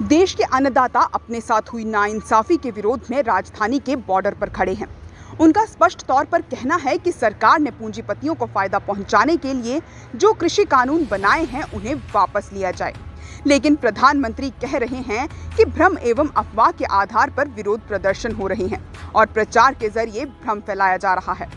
देश के अन्नदाता अपने साथ हुई नाइंसाफी के विरोध में राजधानी के बॉर्डर पर खड़े हैं। उनका स्पष्ट तौर पर कहना है कि सरकार ने पूंजीपतियों को फायदा पहुंचाने के लिए जो कृषि कानून बनाए हैं उन्हें वापस लिया जाए। लेकिन प्रधानमंत्री कह रहे हैं कि भ्रम एवं अफवाह के आधार पर विरोध प्रदर्शन हो रहे हैं और प्रचार के जरिए भ्रम फैलाया जा रहा है।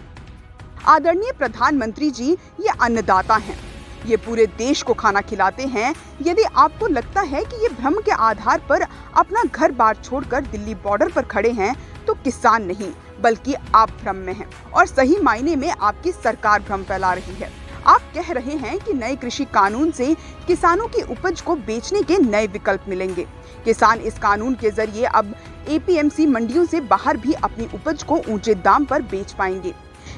आदरणीय प्रधानमंत्री जी, ये अन्नदाता हैं, ये पूरे देश को खाना खिलाते हैं। यदि आपको लगता है कि ये भ्रम के आधार पर अपना घर बार छोड़कर दिल्ली बॉर्डर पर खड़े हैं, तो किसान नहीं बल्कि आप भ्रम में हैं और सही मायने में आपकी सरकार भ्रम फैला रही है। आप कह रहे हैं कि नए कृषि कानून से किसानों की उपज को बेचने के नए विकल्प मिलेंगे। किसान इस कानून के जरिए अब एपीएमसी मंडियों से बाहर भी अपनी उपज को ऊंचे दाम पर बेच पाएंगे।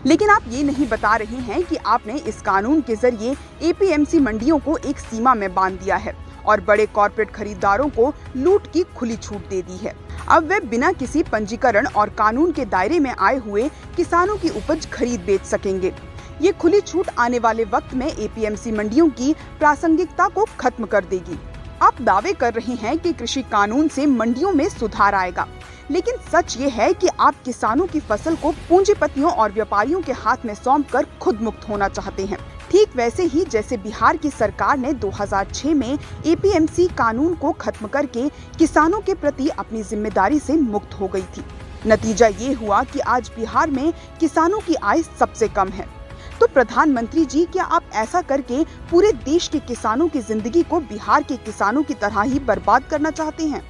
लेकिन आप ये नहीं बता रहे हैं कि आपने इस कानून के जरिए एपीएमसी मंडियों को एक सीमा में बांध दिया है और बड़े कॉर्पोरेट खरीदारों को लूट की खुली छूट दे दी है। अब वे बिना किसी पंजीकरण और कानून के दायरे में आए हुए किसानों की उपज खरीद बेच सकेंगे। ये खुली छूट आने वाले वक्त में एपीएमसी मंडियों की प्रासंगिकता को खत्म कर देगी। आप दावे कर रहे हैं कि कृषि कानून से मंडियों में सुधार आएगा, लेकिन सच ये है कि आप किसानों की फसल को पूंजीपतियों और व्यापारियों के हाथ में सौंपकर खुद मुक्त होना चाहते हैं। ठीक वैसे ही जैसे बिहार की सरकार ने 2006 में एपीएमसी कानून को खत्म करके किसानों के प्रति अपनी जिम्मेदारी से मुक्त हो गई थी। नतीजा ये हुआ कि आज बिहार में किसानों की आय सबसे कम है। तो प्रधानमंत्री जी, क्या आप ऐसा करके पूरे देश के किसानों की जिंदगी को बिहार के किसानों की तरह ही बर्बाद करना चाहते हैं?